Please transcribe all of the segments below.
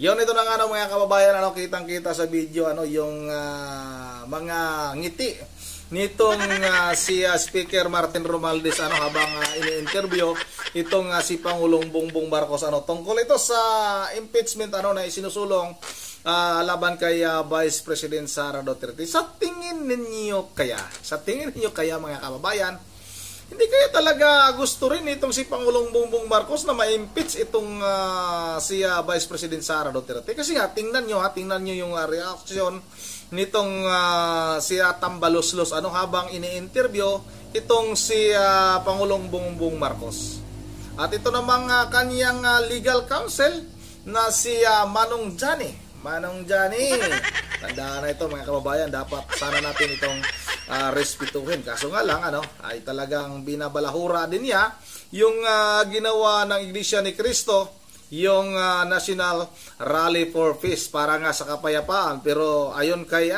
Yun, ito na nga ano, mga kababayan, ano, kitang-kita sa video, ano, yung mga ngiti nitong si Speaker Martin Romualdez, ano, habang ini-interview itong si Pangulong Bongbong Marcos, ano, tungkol ito sa impeachment, ano, na isinusulong laban kay Vice President Sara Duterte. Sa tingin ninyo kaya mga kababayan, hindi kaya talaga gusto rin itong si Pangulong Bongbong Marcos na ma-impeach itong si Vice President Sara Duterte? Kasi nga, tingnan nyo yung reaction nitong si Tambaloslos, ano, habang ini-interview itong si Pangulong Bongbong Marcos. At ito namang kanyang legal counsel na si Manong Johnny. Tandaan na ito mga kababayan, dapat sana natin itong respetuhin. Kaso nga lang, ano, ay talagang binabalahura din niya yung ginawa ng Iglesia ni Cristo, yung National Rally for Peace para nga sa kapayapaan. Pero ayon kay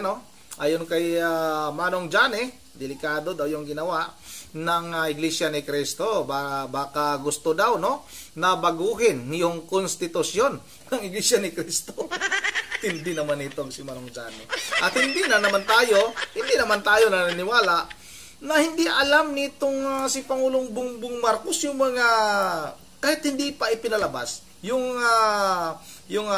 Manong Johnny, delikado daw yung ginawa ng Iglesia ni Cristo. Baka gusto daw, no, na baguhin yung konstitusyon ng Iglesia ni Cristo. Hindi naman itong si Manong Johnny. At hindi naman tayo naniniwala na hindi alam nitong si Pangulong Bongbong Marcos yung mga, kahit hindi pa ipinalabas yung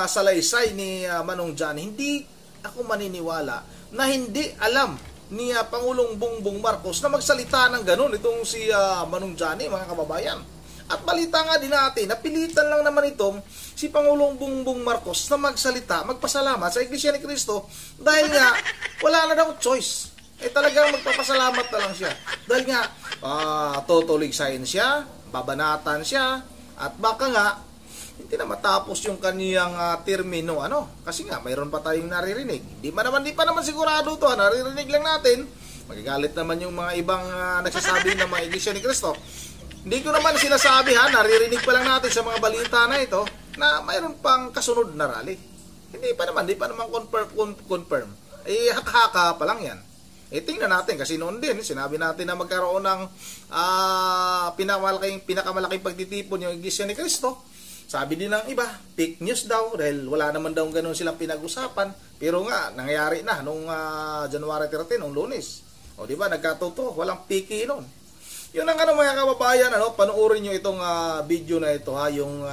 salaysay ni Manong Johnny. Hindi ako maniniwala na hindi alam ni Pangulong Bongbong Marcos na magsalita ng ganun itong si Manong Johnny, mga kababayan. At balita nga din natin, napilitan lang naman itong si Pangulong Bongbong Marcos na magsalita, magpasalamat sa Iglesia ni Cristo dahil nga wala na daw choice. Talagang magpapasalamat na lang siya. Dahil nga tutuligsayin siya, babanatan siya, at baka nga hindi na matapos yung kaniyang termino, ano. Kasi nga mayroon pa tayong naririnig. Di pa naman sigurado to, naririnig lang natin. Magagalit naman yung mga ibang nagsasabi ng mga Iglesia ni Cristo. Hindi ko naman sinasabi, naririnig pa lang natin sa mga balita na ito na mayroon pang kasunod na rally. Hindi pa naman confirm. Haka-haka pa lang yan. Tingnan natin, kasi noon din sinabi natin na magkaroon ng pinakamalaking pagtitipon yung Iglesia ni Cristo. Sabi din ng iba, fake news daw dahil wala naman daw ganun silang pinag-usapan. Pero nga, nangyayari na nung January 13, nung Lunes. O di ba, nagkatotoo, walang piki noon. Yun ang mga kababayan, ano, panoorin nyo itong video na ito, yung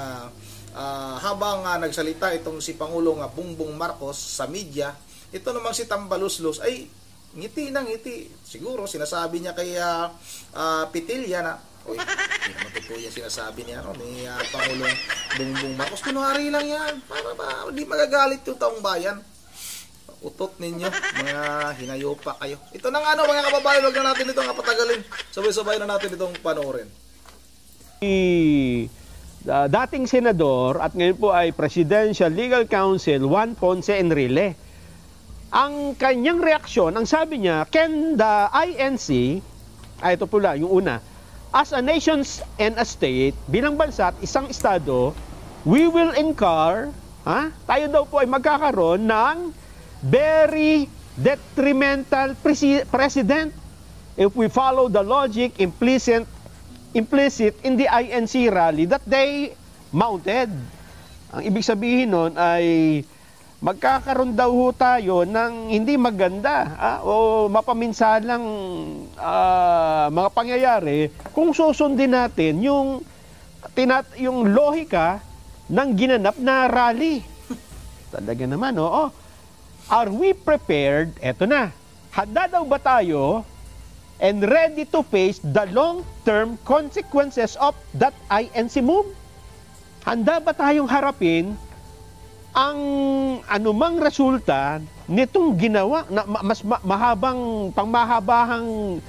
habang nagsalita itong si Pangulong Bongbong Marcos sa media. Ito namang si Tambaloslos ay ngiti ng ngiti. Siguro sinasabi niya kay Pitilla na, oy, hindi naman totoo yan sinasabi niya, no, ni Pangulong Bongbong Marcos. Kunwari lang yan, para ba hindi magagalit yung taong bayan. Utot ninyo, mga hinayopa kayo. Ito na nga, mga kababayan, wag na natin itong patagalin. Sabay-sabay na natin itong panoorin. Dating senador at ngayon po ay Presidential Legal Counsel Juan Ponce Enrile. Ang kanyang reaksyon, ang sabi niya, can the INC, ito pula, yung una, as a nation and a state, bilang bansa at isang estado, we will incur, tayo daw po ay magkakaroon ng very detrimental precedent if we follow the logic implicit in the INC rally that they mounted. Ang ibig sabihin nun ay magkakaroon daw ho tayo ng hindi maganda o mapaminsalang mga pangyayari kung susundin natin yung lohika ng ginanap na rally. Talaga naman, are we prepared? Eto na. Handa daw ba tayo and ready to face the long-term consequences of that INC move? Handa ba tayong harapin ang anumang resulta nitong ginawa na mas pangmahabahang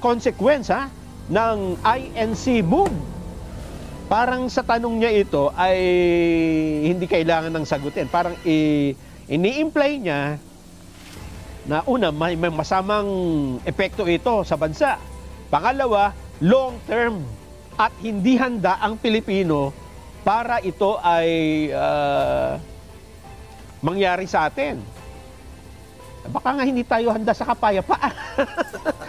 consequence ng INC move? Parang sa tanong niya ito ay hindi kailangan ng sagutin. Parang ini-imply niya na una, may masamang epekto ito sa bansa. Pangalawa, long term at hindi handa ang Pilipino para ito ay mangyari sa atin. Baka nga hindi tayo handa sa kapayapaan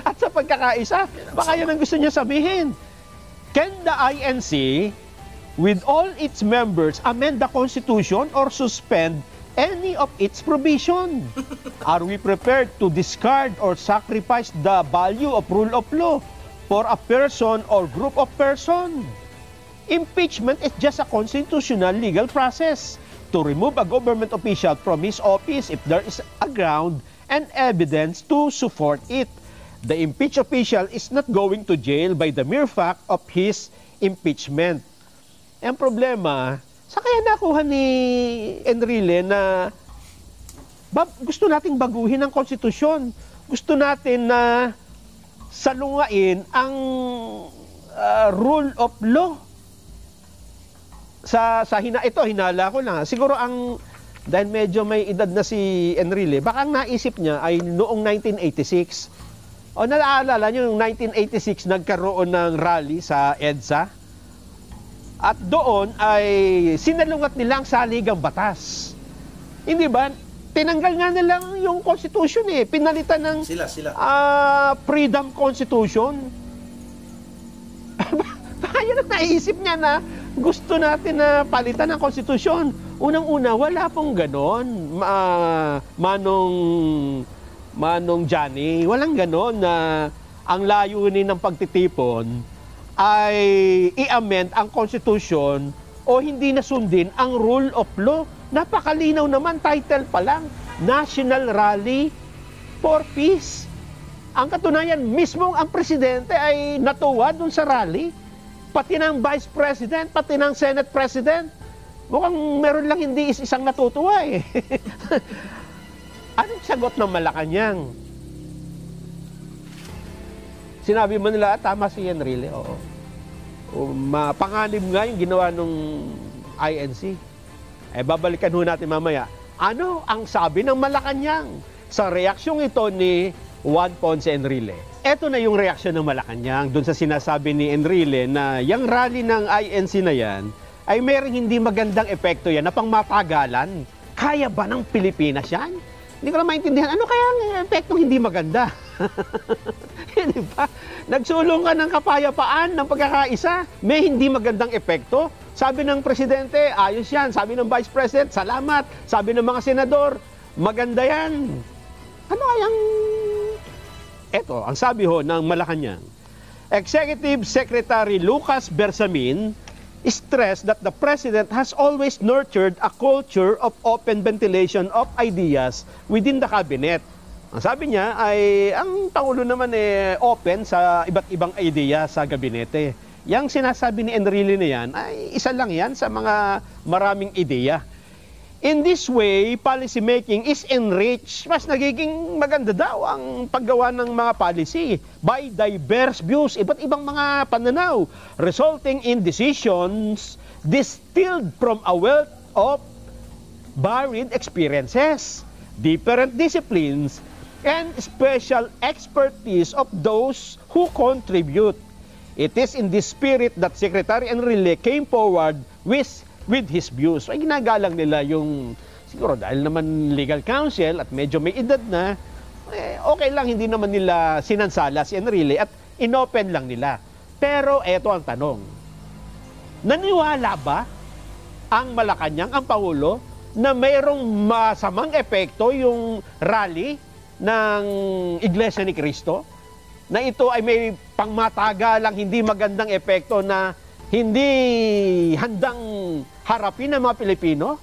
at sa pagkakaisa. Baka yan ang gusto niya sabihin. Can the INC with all its members amend the Constitution or suspend any of its provision? Are we prepared to discard or sacrifice the value of rule of law for a person or group of persons? Impeachment is just a constitutional legal process to remove a government official from his office if there is a ground and evidence to support it. The impeached official is not going to jail by the mere fact of his impeachment. Ang problema, sa kaya nakuha ni Enrile na gusto nating baguhin ang konstitusyon. Gusto natin na salungain ang rule of law. Hinala ko lang. Siguro dahil medyo may edad na si Enrile, baka ang naisip niya ay noong 1986. O naalala niyo, noong 1986 nagkaroon ng rally sa EDSA. At doon ay sinalungat nilang saligang batas. Hindi ba? Tinanggal nga nilang yung Constitution eh. Pinalitan ng Freedom Constitution. Baka yun ang naisip niya na gusto natin na palitan ng konstitusyon. Unang-una, wala pong ganon. Manong Johnny, walang ganon na ang layunin ng pagtitipon ay i-amend ang konstitusyon o hindi na sundin ang rule of law. Napakalinaw naman, title pa lang, National Rally for Peace. Ang katunayan, mismong ang presidente ay natuwa dun sa rally. Pati ng Vice President, pati ng Senate President. Mukhang meron lang hindi isang natutuwa eh. Anong sagot ng Malacanang? Sinabi mo nila, tama si Enrile, oo. Panganib nga yung ginawa nung INC. Babalikan ho natin mamaya. Ano ang sabi ng Malacanang sa reaksyong ito ni Juan Ponce Enrile? Ito na yung reaksyon ng Malacanang doon sa sinasabi ni Enrile na yung rally ng INC na yan ay mayroong hindi magandang epekto yan na pang matagalan. Kaya ba ng Pilipinas yan? Hindi ko na maintindihan. Ano kaya ang epektong hindi maganda? Hindi ba? Nagsulong ka ng kapayapaan, ng pagkakaisa, may hindi magandang epekto. Sabi ng Presidente, ayos yan. Sabi ng Vice President, salamat. Sabi ng mga senador, maganda yan. Ano kayang... Ito, ang sabi ho ng Malacanang, Executive Secretary Lucas Bersamin stressed that the President has always nurtured a culture of open ventilation of ideas within the Cabinet. Ang sabi niya ay ang Pangulo naman open sa iba't ibang idea sa gabinete. Yang sinasabi ni Enrile na yan ay isa lang yan sa mga maraming ideya. In this way, policy making is enriched. Mas nagiging maganda daw ang paggawa ng mga policy by diverse views, iba't ibang mga pananaw, resulting in decisions distilled from a wealth of varied experiences, different disciplines, and special expertise of those who contribute. It is in this spirit that Secretary Enrile came forward with his views. Ay ginagalang nila yung, siguro dahil naman legal counsel at medyo may edad na, okay lang, hindi naman nila sinansala si Enrile at inopen lang nila. Pero eto ang tanong, naniwala ba ang Malacanang, ang Pangulo, na mayroong masamang epekto yung rally ng Iglesia ni Cristo? Na ito ay may pangmatagalang hindi magandang epekto na hindi handang harapin ng mga Pilipino?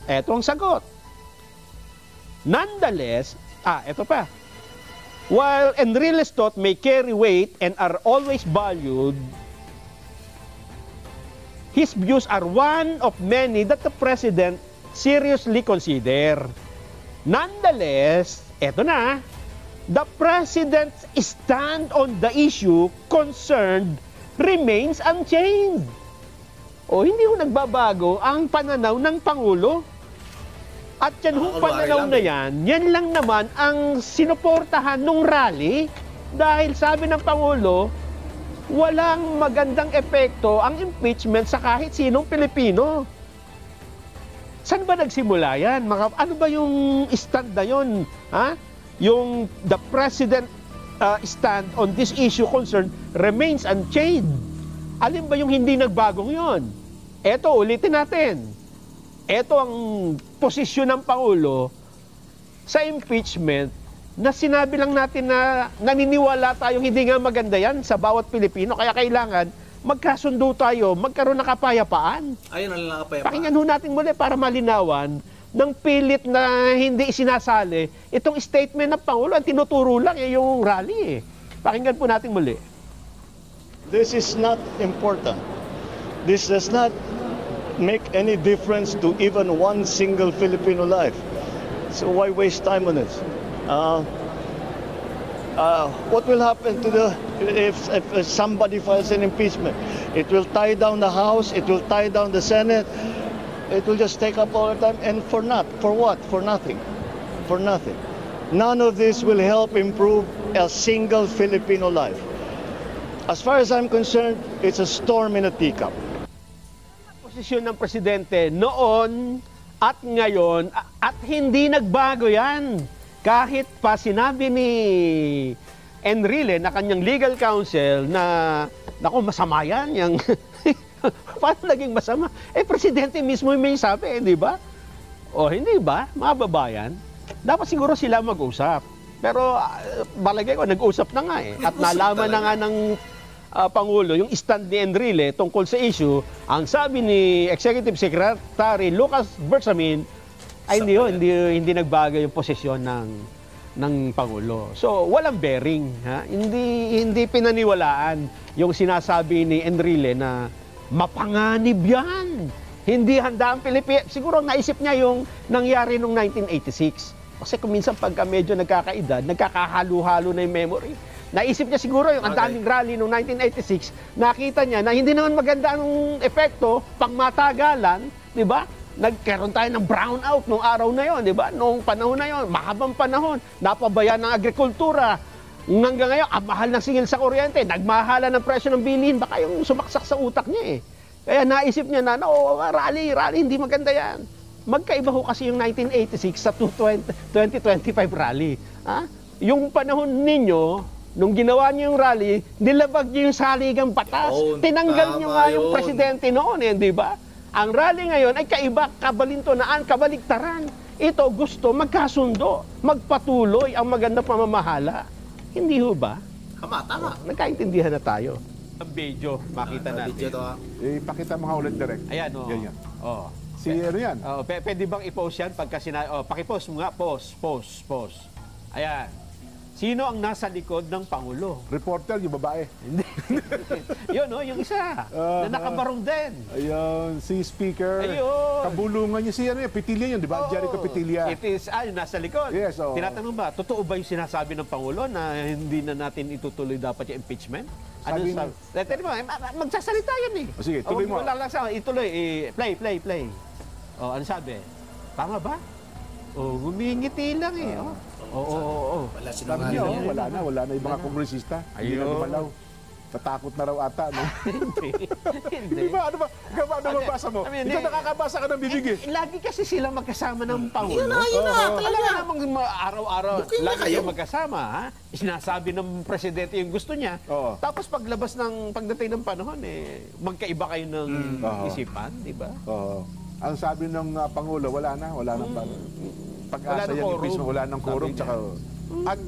Eto ang sagot. Nonetheless, eto pa. While Enrile's thought may carry weight and are always valued, his views are one of many that the President seriously consider. Nonetheless, eto na, the President's stand on the issue concerned remains unchanged. O hindi ho nagbabago ang pananaw ng Pangulo. At yan hong pananaw na yan lang naman ang sinuportahan ng rally dahil sabi ng Pangulo, walang magandang epekto ang impeachment sa kahit sinong Pilipino. Saan ba nagsimula yan? Ano ba yung stand na yun? Yung the President stand on this issue concern remains unchanged. Alin ba yung hindi nagbagong yon? Eto, ulitin natin. Eto ang posisyon ng Pangulo sa impeachment na sinabi lang natin na naniniwala tayong hindi nga maganda yan sa bawat Pilipino. Kaya kailangan magkasundo tayo, magkaroon ng kapayapaan. Ayun ang nakapayapaan. Pakinggan ho natin muli para malinawan ng pilit na hindi isinasali itong statement ng Pangulo. Ang tinuturo lang yung rally. Pakinggan po natin muli. This is not important. This does not make any difference to even one single Filipino life. So why waste time on it? What will happen to if somebody files an impeachment? It will tie down the House. It will tie down the Senate. It will just take up all the time, and for what? For nothing. For nothing. None of this will help improve a single Filipino life. As far as I'm concerned, it's a storm in a teacup. Posisyon ng presidente noon at ngayon at hindi nagbago yan. Kahit pa sinabi ni Enrile na kanyang legal counsel na naku, masama yan. Yung paano naging masama? Presidente mismo may sabi, di ba? O hindi ba? Mga babayan, dapat siguro sila mag-usap. Pero balagay ko, nag-usap na nga eh. At nalaman na nga ng Pangulo yung stand ni Enrile tungkol sa issue. Ang sabi ni Executive Secretary Lucas Bersamin ay hindi nagbago yung posisyon ng Pangulo. So walang bearing, ha? Hindi pinaniwalaan yung sinasabi ni Enrile na mapanganib yan. Hindi handa ang Pilipinas. Siguro naisip niya yung nangyari noong 1986. Kasi kung minsan pagka medyo nagkakaedad, nagkakahalo-halo na yung memory. Naisip niya siguro yung ang daming rally noong 1986, nakita niya na hindi naman maganda ang epekto pang matagalan, di ba? Nagkaroon tayo ng brownout noong araw na yon, di ba? Noong panahon na yon, mahabang panahon, napabayaan ng agrikultura. Hanggang ngayon, ang mahal ng singil sa kuryente, nagmahala ng presyo ng bilihin, baka yung sumaksak sa utak niya eh. Kaya naisip niya na, no, rally, hindi maganda yan. Magkaiba ho kasi yung 1986 sa 2025 rally. Ha? Yung panahon ninyo, nung ginawa niyo yung rally, nilabag niyo yung saligang batas. Tinanggal niyo nga yung presidente noon, di ba? Ang rally ngayon ay kaiba, kabalintonaan, kabaligtaran. Ito gusto magkasundo, magpatuloy ang maganda pamamahala. Hindi ho ba? Tama. Nagkaintindihan na tayo. Ang video, makita natin. Video to, Ipakita mo nga ulit direct. Ayan, o. Yan. Oh. Si ano yan? Pwede bang i-post yan? Pagka pakipost mo nga, post. Ayan. Sino ang nasa likod ng Pangulo? Reporter, yung babae. Hindi. Yun, yung isa. Na nakabarong din. Ayun, si Speaker. Ayun. Kabulungan niya si Petilla yun, di ba? Jericho Petilla. It is, yung nasa likod. Yes, oo. Tinatanong ba, totoo ba yung sinasabi ng Pangulo na hindi na natin itutuloy dapat yung impeachment? Sabi Ano sabi? Magsasalita yan eh. O sige, tuloy mo. Wala lang sa ituloy. Play. Ano sabi? Tama ba? Humingiti lang eh. Oo. Wala Sabi niya, wala na yung mga kongresista. Hindi na dumalaw. Tatakot na raw ata, no? Hindi. Di ba? Ano mabasa mo? Ikaw nakakabasa ka ng bibig eh. Lagi kasi sila magkasama ng Pangulo. Yun na. Talaga namang araw-araw, Booking na lagi kayo. kayo magkasama, ha? Sinasabi ng presidente yung gusto niya. Oo. Tapos pagdating ng panahon, magkaiba kayo ng isipan, di ba? Oo. Ang sabi ng Pangulo, wala nang pag-asa yan, impeachment, wala nang quorum. At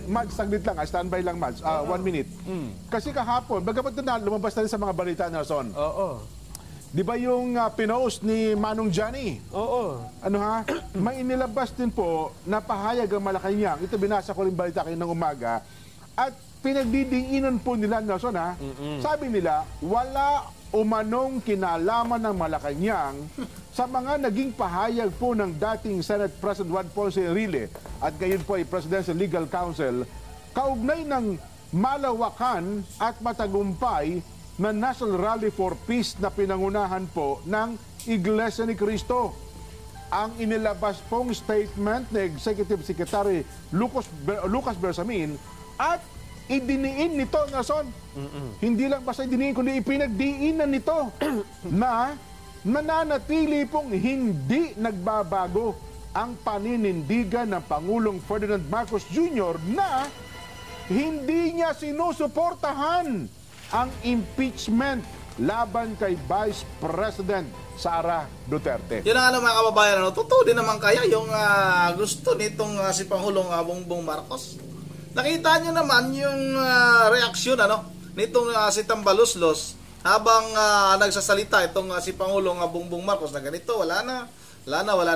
Mads, saglit lang, standby lang Mads, 1 minute. Kasi kahapon, bagamat na lumabas na rin sa mga balita, Nelson. Oo. Di ba yung pinost ni Manong Johnny? Oo. Ano ha? May inilabas din po na pahayag ang Malacanang. Ito binasa ko rin balita kayo ng umaga. At pinagdidiinan po nila, Nelson ha? Sabi nila, wala umanong kinalaman ng Malacanang sa mga naging pahayag po ng dating Senate President Juan Ponce Enrile at ngayon po ay Presidential Legal Counsel kaugnay ng malawakan at matagumpay na National Rally for Peace na pinangunahan po ng Iglesia ni Cristo. Ang inilabas pong statement ni Executive Secretary Lucas Bersamin at idiniin nito, Nason. Hindi lang basta idiniin, kundi ipinagdiinan nito na mananatili pong hindi nagbabago ang paninindigan ng Pangulong Ferdinand Marcos Jr. na hindi niya sinusuportahan ang impeachment laban kay Vice President Sara Duterte. Yun ang mga kababayan, totoo din naman kaya yung gusto nitong si Pangulong Bongbong Marcos. Nakita nyo naman yung reaksyon nitong si Tambaluslos habang nagsasalita itong si Pangulong Bongbong Marcos na ganito, wala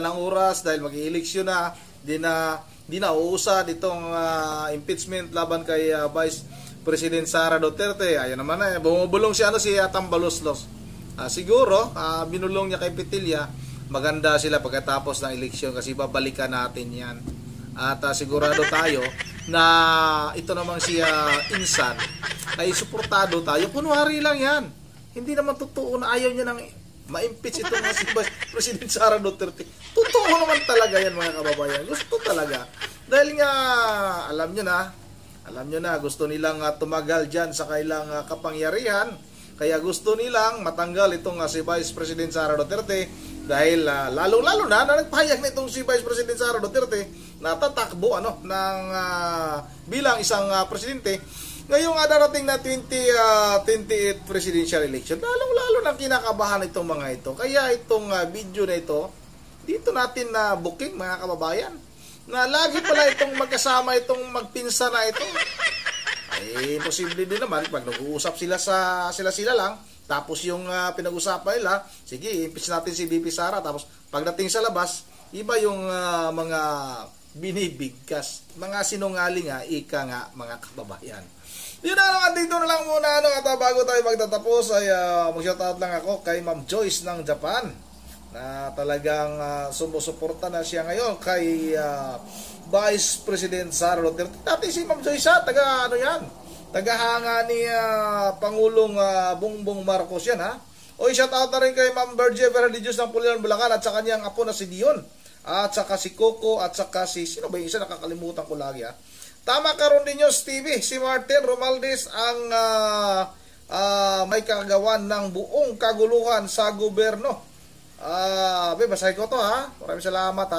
nang oras dahil mag-ieleksyon na, di na uusad itong impeachment laban kay Vice President Sara Duterte. Ayun naman bumubulong si Tambaluslos. Siguro binulong niya kay Petilla, maganda sila pagkatapos ng eleksyon kasi babalikan natin yan. At sigurado tayo na ito namang si Insan ay suportado tayo. Kunwari lang yan. Hindi naman totoo na ayaw niya nang ma-impeach itong si Vice President Sara Duterte. Totoo naman talaga yan mga kababayan. Gusto talaga. Dahil nga alam nyo na gusto nilang tumagal dyan sa kailang kapangyarihan. Kaya gusto nilang matanggal itong si Vice President Sara Duterte dahil lalo-lalo na nagpahayag na itong si Vice President Sara Duterte na tatakbo bilang isang presidente ngayong darating na 28th presidential election. Lalong-lalo nang kinakabahan itong mga ito. Kaya itong video na ito, dito natin na booking mga kababayan, na lagi pala itong magkasama itong magpinsa na ito. Ay, imposible din naman pag nag-uusap sila lang, tapos yung pinag-usapan nila, sige, impeach natin si VP Sara, tapos pagdating sa labas, iba yung mga binibigkas, mga sinungaling ika nga mga kababayan. Yun na dito na lang muna at bago tayo magtatapos ay mag-shoutout lang ako kay Ma'am Joyce ng Japan na talagang sumusuporta na siya ngayon kay Vice President Sara Duterte. Dati si Ma'am Joyce tagahanga ni Pangulong Bongbong Marcos yan O shoutout na rin kay Ma'am Berge Veralidios ng Pulilan, Bulacan at sa kanyang apo na si Dion at saka si Coco at saka sino ba yung isa, nakakalimutan ko lagi Tama karon din yung TV, si Martin Romualdez ang may kagawan ng buong kaguluhan sa gobyerno. Basahin ko to Maraming salamat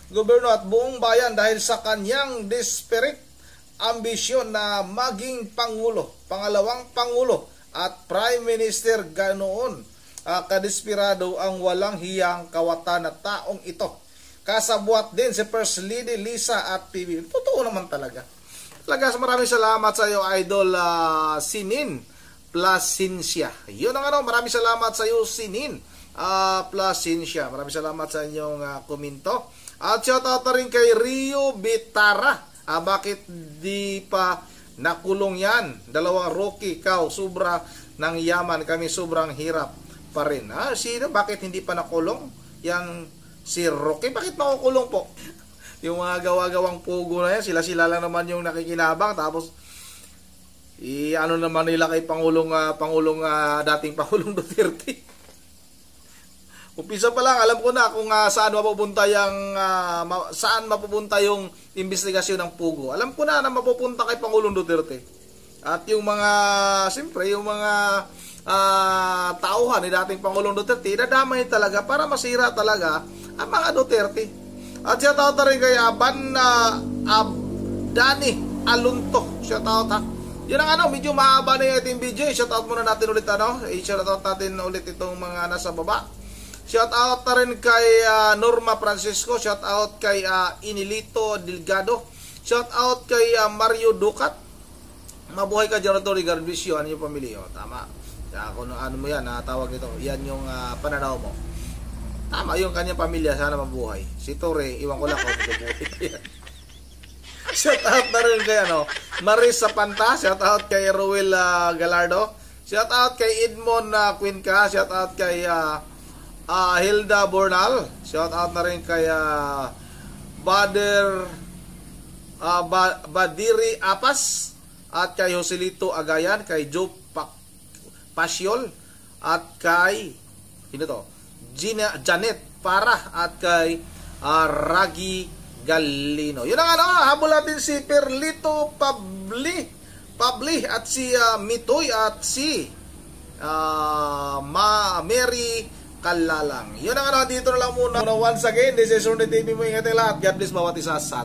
gobyerno at buong bayan dahil sa kanyang desperate ambisyon na maging pangulo, pangalawang pangulo at prime minister ganoon. Kadesperado ang walang hiyang kawatan na taong ito. Kasabwat din si First Lady Lisa at PBB. Totoo naman talaga. Maraming salamat sa iyo, Idol Sinin Plasencia. Yun ang maraming salamat sa iyo, Sinin Plasencia. Maraming salamat sa inyong komento. At shoutout na rin kay Rio Bitara. Bakit di pa nakulong yan? Dalawang Rocky, sobra ng yaman, kami sobrang hirap pa rin. Sino? Bakit hindi pa nakulong? Yan si Rocky. Bakit nakukulong po? Yung mga gawa-gawang pugo na yan, sila lang naman yung nakikinabang. Tapos, ano naman nila kay dating Pangulong Duterte. Umpisa pa lang, alam ko na kung saan mapupunta yung investigasyon ng pugo. Alam ko na mapupunta kay Pangulong Duterte. At yung mga, siyempre, yung mga tauhan ni dating Pangulong Duterte, nadamay talaga para masira talaga ang mga Duterte. At shoutout na rin kay Dani Alunto. Shoutout Yun ang medyo mahaba na yung ating video. Shoutout muna natin ulit shoutout natin ulit itong mga nasa baba. Shoutout na rin kay Norma Francisco. Shoutout kay Inilito Delgado. Shoutout kay Mario Ducat. Mabuhay ka dyan ito, Rigardisio. Ano yung pamilya? Tama. Kung ano mo yan, tawag ito. Yan yung pananaw mo. Tama, yung kanyang pamilya, sana mabuhay. Si Tore, iwan ko lang kung mabubuhay. Shoutout na rin kay Marisa Panta. Shoutout kay Ruel Galardo. Shoutout kay Edmond Quinca. Shoutout kay Hilda Bornal. Shoutout na rin kay Badiri Apas. At kay Joselito Agayan. Kay Joe Pasiol. At kay Janet Para. At kay Ragi Galino. Yun ang habol natin si Perlito Pabli at si Mitoy at si Mary Kalalang. Yun ang dito na lang muna. Once again, this is Ronnie TV mo. Ingat lahat. God bless bawat isa sa